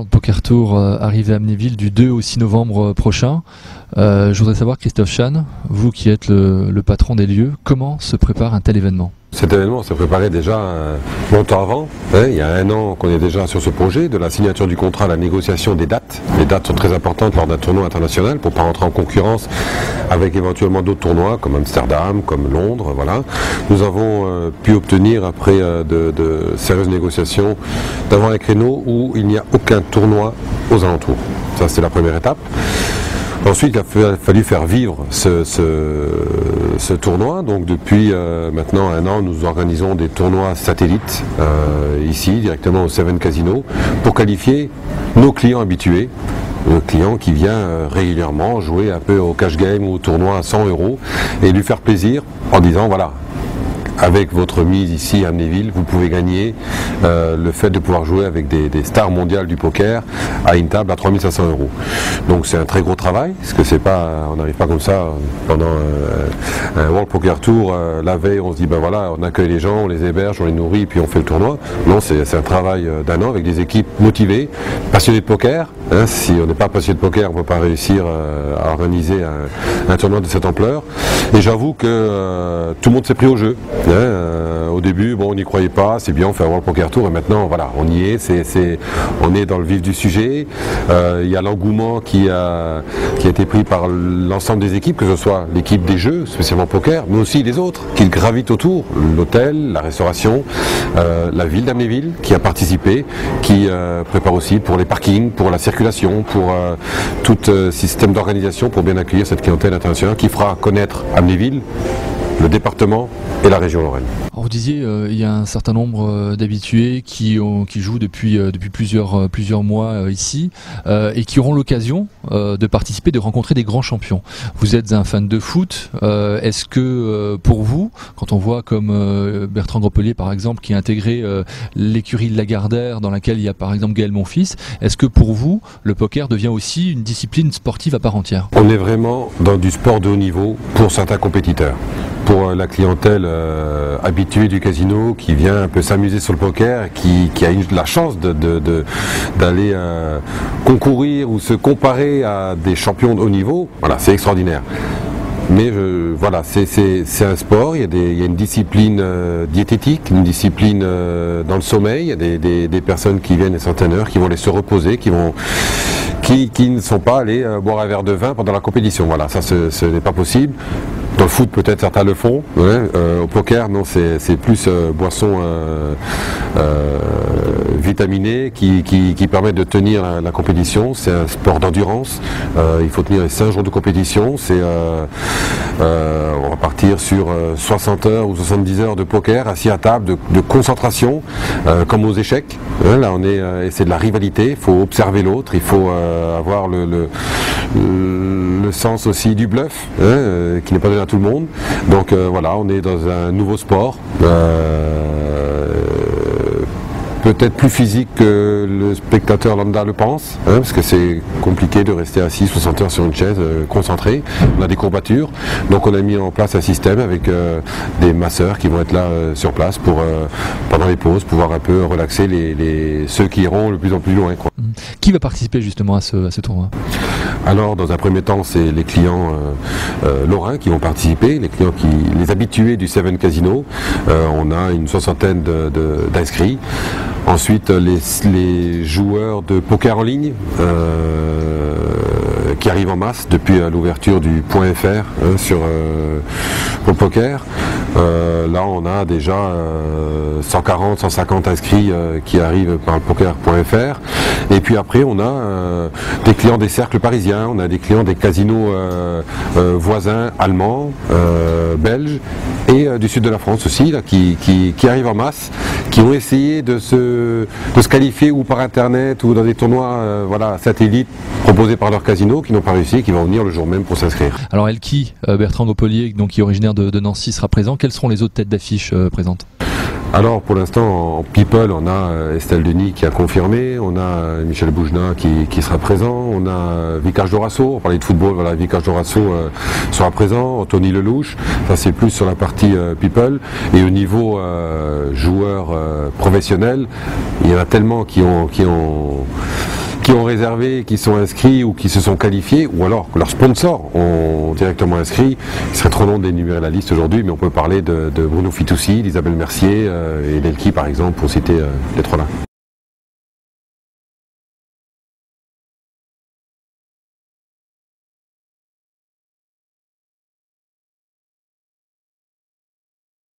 Poker Tour arrive à Amnéville du 2 au 6 novembre prochain. Je voudrais savoir, Christophe Chan, vous qui êtes le patron des lieux, comment se prépare un tel événement ? Cet événement s'est préparé déjà longtemps avant. Il y a 1 an qu'on est déjà sur ce projet, de la signature du contrat à la négociation des dates. Les dates sont très importantes lors d'un tournoi international pour ne pas rentrer en concurrence avec éventuellement d'autres tournois comme Amsterdam, comme Londres. Voilà. Nous avons pu obtenir, après de sérieuses négociations, d'avoir un créneau où il n'y a aucun tournoi aux alentours. Ça, c'est la première étape. Ensuite, il a fallu faire vivre ce tournoi. Donc depuis maintenant 1 an, nous organisons des tournois satellites ici, directement au Seven Casino, pour qualifier nos clients habitués. Le client qui vient régulièrement jouer un peu au cash game ou au tournoi à 100 € et lui faire plaisir en disant voilà, avec votre mise ici à Amnéville, vous pouvez gagner le fait de pouvoir jouer avec des stars mondiales du poker à une table à 3 500 €. Donc c'est un très gros travail, parce que c'est pas, on n'arrive pas comme ça pendant un World Poker Tour, la veille on se dit ben voilà, on accueille les gens, on les héberge, on les nourrit, puis on fait le tournoi. Non, c'est un travail d'1 an avec des équipes motivées, passionnées de poker. Hein, si on n'est pas passionné de poker, on ne peut pas réussir à organiser un tournoi de cette ampleur. Et j'avoue que tout le monde s'est pris au jeu. Au début, bon, on n'y croyait pas, c'est bien, on fait un World Poker Tour et maintenant, voilà, on y est, on est dans le vif du sujet. Il y a l'engouement qui a été pris par l'ensemble des équipes, que ce soit l'équipe des jeux, spécialement poker, mais aussi les autres qui gravitent autour, l'hôtel, la restauration, la ville d'Amnéville qui a participé, qui prépare aussi pour les parkings, pour la circulation, pour tout système d'organisation pour bien accueillir cette clientèle internationale qui fera connaître Amnéville, le département et la région Lorraine. Alors vous disiez, il y a un certain nombre d'habitués qui jouent depuis plusieurs mois ici et qui auront l'occasion de participer, de rencontrer des grands champions. Vous êtes un fan de foot. Est-ce que pour vous, quand on voit comme Bertrand Gropelier par exemple, qui a intégré l'écurie de Lagardère dans laquelle il y a par exemple Gaël Monfils, est-ce que pour vous, le poker devient aussi une discipline sportive à part entière ? On est vraiment dans du sport de haut niveau pour certains compétiteurs. Pour la clientèle habituée du casino qui vient un peu s'amuser sur le poker, qui a la chance d'aller concourir ou se comparer à des champions de haut niveau, voilà, c'est extraordinaire. Mais voilà, c'est un sport, il y a une discipline diététique, une discipline dans le sommeil, il y a des personnes qui viennent à certaines heures, qui vont aller se reposer, qui ne sont pas allés boire un verre de vin pendant la compétition. Voilà, ça ce n'est pas possible. Dans le foot, peut-être certains le font. Ouais. Au poker, non, c'est plus boisson vitaminée qui permet de tenir la compétition. C'est un sport d'endurance. Il faut tenir les 5 jours de compétition. On va partir sur 60 heures ou 70 heures de poker, assis à table, de concentration, comme aux échecs. Là, et c'est de la rivalité. Il faut observer l'autre. Il faut avoir le sens aussi du bluff, qui n'est pas donné à tout le monde. Donc voilà, on est dans un nouveau sport. Peut-être plus physique que le spectateur lambda le pense, parce que c'est compliqué de rester assis 60 heures sur une chaise concentré. On a des courbatures, donc on a mis en place un système avec des masseurs qui vont être là sur place pour pendant les pauses pouvoir un peu relaxer ceux qui iront le plus en plus loin, quoi. Qui va participer justement à ce tournoi ? Alors dans un premier temps, c'est les clients lorrains qui vont participer, les habitués du Seven Casino. On a une 60aine d'inscrits. Ensuite, les joueurs de poker en ligne qui arrivent en masse depuis l'ouverture du .fr sur le poker. Là, on a déjà 140, 150 inscrits qui arrivent par le poker.fr. Et puis après, on a des clients des cercles parisiens, on a des clients des casinos voisins, allemands, belges et du sud de la France aussi, là, qui arrivent en masse, qui ont essayé de se qualifier ou par internet ou dans des tournois satellites proposés par leur casino, qui n'ont pas réussi et qui vont venir le jour même pour s'inscrire. Alors Elki, Bertrand Gropelier, donc, qui est originaire de Nancy, sera présent. Quelles seront les autres têtes d'affiche présentes ? Alors pour l'instant en People, on a Estelle Denis qui a confirmé, on a Michel Boujna qui sera présent, on a Vicage Dorasso, on parlait de football, voilà, Vicage Dorasso sera présent, Anthony Lelouch, ça c'est plus sur la partie People. Et au niveau joueurs professionnels, il y en a tellement qui qui ont réservé, qui sont inscrits ou qui se sont qualifiés, ou alors que leurs sponsors ont directement inscrit. Il serait trop long d'énumérer la liste aujourd'hui, mais on peut parler de Bruno Fitoussi, d'Isabelle Mercier et d'Elki par exemple, pour citer les trois là.